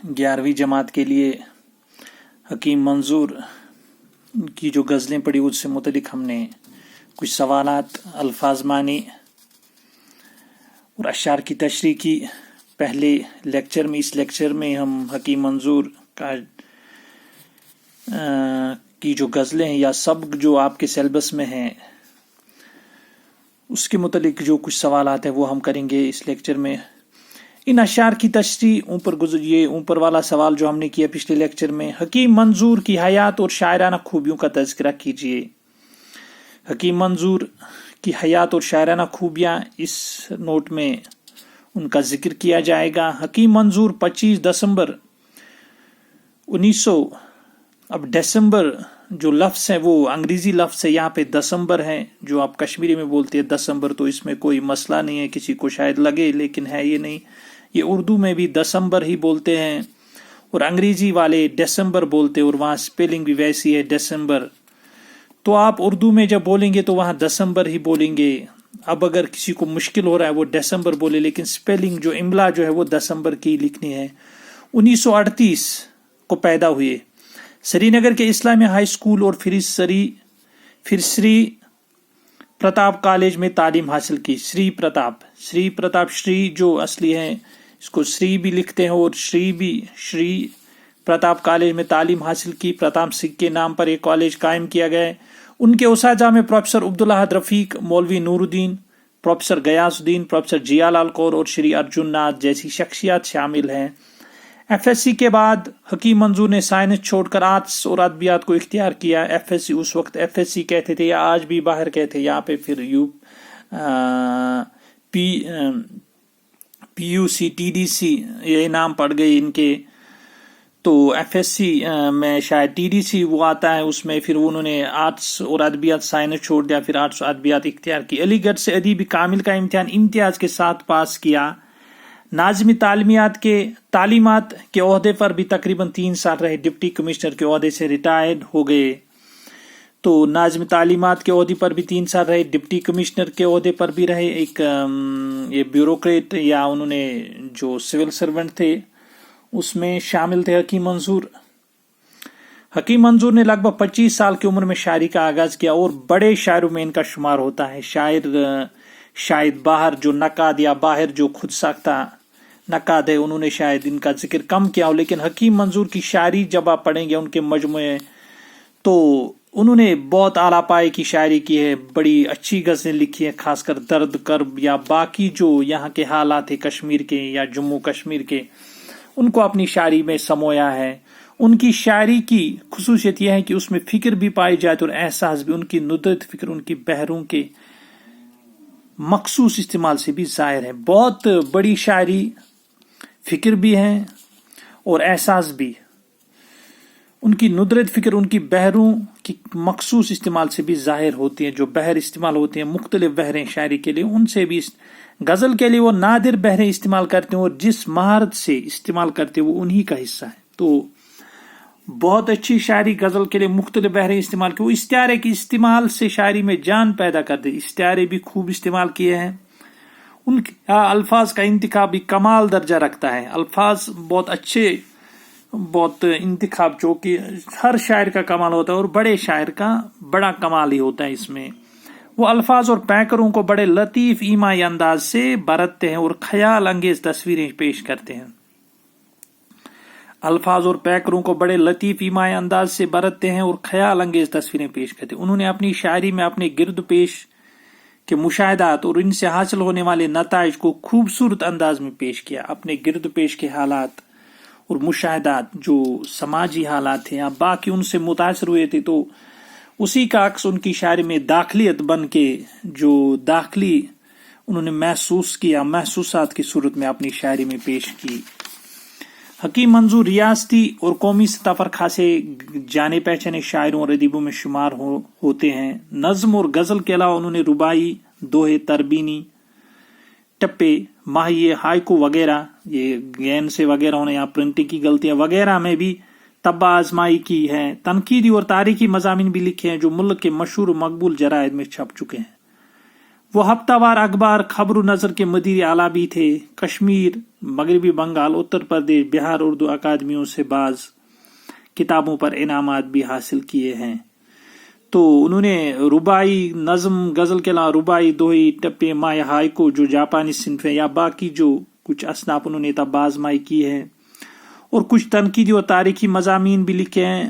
11वीं जमात के लिए हकीम मंजूर की जो गज़लें पढ़ी उससे मुतलिक हमने कुछ सवालात, अल्फाज मानी और अशार की तशरीह की। पहले लेक्चर में, इस लेक्चर में हम हकीम मंजूर का की जो गज़लें हैं या सबक जो आपके सिलेबस में हैं उसके मुतलिक जो कुछ सवालात हैं वो हम करेंगे इस लेक्चर में। इन अशार की तशरीह ऊपर वाला सवाल जो हमने किया पिछले लेक्चर में, हकीम मंजूर की हयात और शायराना खूबियों का तज़किरा कीजिए। हकीम मंजूर की हयात और शायराना खूबियाँ इस नोट में उनका जिक्र किया जाएगा। हकीम मंजूर 25 दिसंबर 1900, अब दिसंबर जो लफ्ज़ है वो अंग्रेज़ी लफ्ज़ है, यहाँ पे दिसंबर है जो आप कश्मीरी में बोलते हैं दिसंबर, तो इसमें कोई मसला नहीं है, किसी को शायद लगे लेकिन है ये नहीं। ये उर्दू में भी दिसंबर ही बोलते हैं और अंग्रेज़ी वाले दिसंबर बोलते हैं और वहाँ स्पेलिंग भी वैसी है दिसंबर। तो आप उर्दू में जब बोलेंगे तो वहाँ दिसंबर ही बोलेंगे। अब अगर किसी को मुश्किल हो रहा है वो दिसंबर बोले, लेकिन स्पेलिंग जो इमला जो है वो दिसंबर की लिखनी है। 1938 को पैदा हुए। श्रीनगर के इस्लामिया हाई स्कूल और फिर श्री प्रताप कॉलेज में तालीम हासिल की। श्री प्रताप श्री जो असली है इसको श्री भी लिखते हैं और श्री प्रताप कॉलेज में तालीम हासिल की। प्रताप सिंह के नाम पर एक कॉलेज कायम किया गया है। उनके उसाजा में प्रोफेसर अब्दुल अहद रफीक, मौलवी नूरुद्दीन, प्रोफेसर गयासुद्दीन, प्रोफेसर जियालाल कौर और श्री अर्जुन नाथ जैसी शख्सियत शामिल हैं। एफएससी के बाद हकीम मंजूर ने साइंस छोड़कर आर्ट्स और अदबियात को इख्तियार किया। एफएससी उस वक्त एफएससी कहते थे या आज भी बाहर कहते हैं, यहाँ पे फिर पीयूसी टीडीसी ये नाम पड़ गए इनके। तो एफएससी में शायद टीडीसी वो आता है, उसमें फिर उन्होंने आर्ट्स और अदबियात साइंस छोड़ दिया, फिर आर्ट्स और अदबियात इख्तियार की। अलीगढ़ से अदीबी कामिल का इम्तिहान इम्तियाज के साथ पास किया। नाज़मी तालीमात के ओहदे पर भी तकरीबन 3 साल रहे। डिप्टी कमिश्नर के ओहदे से रिटायर्ड हो गए। तो नाज़मी तालीमात के ओहदे पर भी 3 साल रहे, डिप्टी कमिश्नर के ओहदे पर भी रहे। एक ये ब्यूरोक्रेट या उन्होंने जो सिविल सर्वेंट थे उसमें शामिल थे हकीम मंजूर। हकीम मंजूर ने लगभग 25 साल की उम्र में शायरी का आगाज किया और बड़े शायरों में इनका शुमार होता है। शायद बाहर जो नकाद या बाहर जो खुद साख्ता नकाद है उन्होंने शायद इनका जिक्र कम किया हो, लेकिन हकीम मंजूर की शायरी जब आप पढ़ेंगे उनके मजमुए तो उन्होंने बहुत आला पाए की शायरी की है, बड़ी अच्छी गज़लें लिखी है, खासकर दर्द कर्ब या बाकी जो यहाँ के हालात है कश्मीर के या जम्मू कश्मीर के उनको अपनी शायरी में समोया है। उनकी शायरी की खुसूसियत यह है कि उसमें फिक्र भी पाई जाती और एहसास भी। उनकी नुदरत फिक्र उनकी बहरों के मखसूस इस्तेमाल से भी ज़ाहिर है। बहुत बड़ी शायरी, फिक्र भी है और एहसास भी। उनकी नुदरत फिक्र उनकी बहरों की मखसूस इस्तेमाल से भी ज़ाहिर होती हैं। जो बहर इस्तेमाल होते हैं मुख्तलिफ बहरें शायरी के लिए, उनसे भी गज़ल के लिए वो नादिर बहरें इस्तेमाल करते हैं और जिस महारत से इस्तेमाल करते हैं वो उन्हीं का हिस्सा है। तो बहुत अच्छी शायरी गज़ल के लिए मुख्तलिफ बहरें इस्तेमाल की। वो इस्तिआरे के इस्तेमाल से शायरी में जान पैदा कर दी। इस्तिआरे भी खूब इस्तेमाल किए हैं। उनके अल्फाज का इंतखाब भी कमाल दर्जा रखता है। अल्फाज बहुत अच्छे, बहुत इंतखाब जो कि हर शायर का कमाल होता है और बड़े शायर का बड़ा कमाल ही होता है इसमें। वो अल्फाज और पैकरों को बड़े लतीफ़ ईमाई अंदाज से बरतते हैं और ख्याल अंगेज तस्वीरें पेश करते हैं। अल्फाज और पैकरों को बड़े लतीफ़ ईमाई अंदाज से बरतते हैं और ख्याल अंगेज तस्वीरें पेश करते हैं। उन्होंने अपनी शायरी में अपने गिरद पेश के मुशाहदात और इनसे हासिल होने वाले नताइज को खूबसूरत अंदाज में पेश किया। अपने गिरद पेश के हालात और मुशाहदात जो समाजी हालात थे या बाकी उनसे मुतासर हुए थे, तो उसी का अक्स उनकी शायरी में दाखिलियत बन के जो दाखिली उन्होंने महसूस किया, महसूसात की सूरत में अपनी शायरी में पेश की। हकीम मंजूर रियासती और कौमी सतह पर खासे जाने पहचाने शायरों और अदीबों में शुमार होते हैं। नज्म और गज़ल के अलावा उन्होंने रुबाई, दोहे, तरबीनी, टप्पे, माहिए, हाइकू वगैरह, ये गैन से वगैरह होने या प्रिंटिंग की गलतियां वगैरह में भी तब्बा आजमाई की है। तनकीदी और तारीखी मज़ामीन भी लिखे हैं जो मुल्क के मशहूर मकबूल जराइद में छप चुके हैं। वो हफ्तावार अखबार खबर नज़र के मदीर आला भी थे। कश्मीर مغربی بنگال، اتر پردیش، بہار اردو اکادمیوں سے بعض کتابوں پر انعامات بھی حاصل کیے ہیں۔ تو انہوں نے ربائی نظم، غزل کے علاوہ ربائی، دوہی، ٹپے، مائی، ہائیکو جو جاپانی صنف ہے، یا باقی جو کچھ اصناف انہوں نے تب آزمائی کی ہے، اور کچھ تنقیدی اور تاریخی مضامین بھی لکھے ہیں،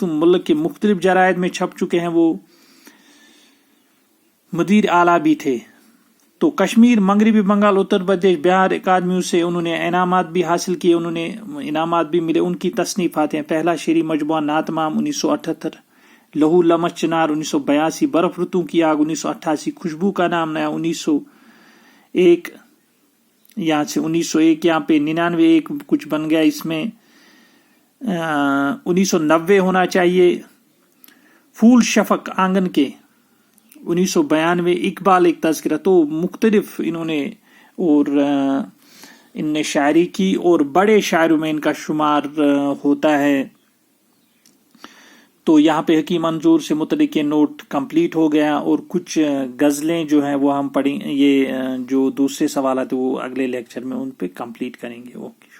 ملک کے مختلف جرائد میں چھپ چکے ہیں۔ وہ مدیر اعلیٰ بھی تھے۔ تو کشمیر، مغربی بنگال، اتر پردیش، بہار اکادمیوں سے انہوں نے انعامات بھی حاصل کیے، انہوں نے انعامات بھی ملے۔ ان کی تصنیفات ہیں: پہلا شعری مجموعہ ناتمام 1978، لہو لمس چنار 1982، برف رتوں کی آگ 1988، خوشبو کا نام نیا 1901، یہاں سے 1901 یہاں پہ 99 ایک کچھ بن گیا، اس میں 1990 ہونا چاہیے۔ پھول شفق آنگن کے 1992، اقبال ایک تذکرہ۔ تو مختلف انہوں نے، اور ان نے شاعری کی، اور بڑے شاعروں میں ان کا شمار ہوتا ہے۔ تو یہاں پہ حکیم منظور سے متعلق یہ نوٹ کمپلیٹ ہو گیا، اور کچھ غزلیں جو ہیں وہ ہم پڑھیں، یہ جو دوسرے سوالات وہ اگلے لیکچر میں ان پہ کمپلیٹ کریں گے۔ اوکے۔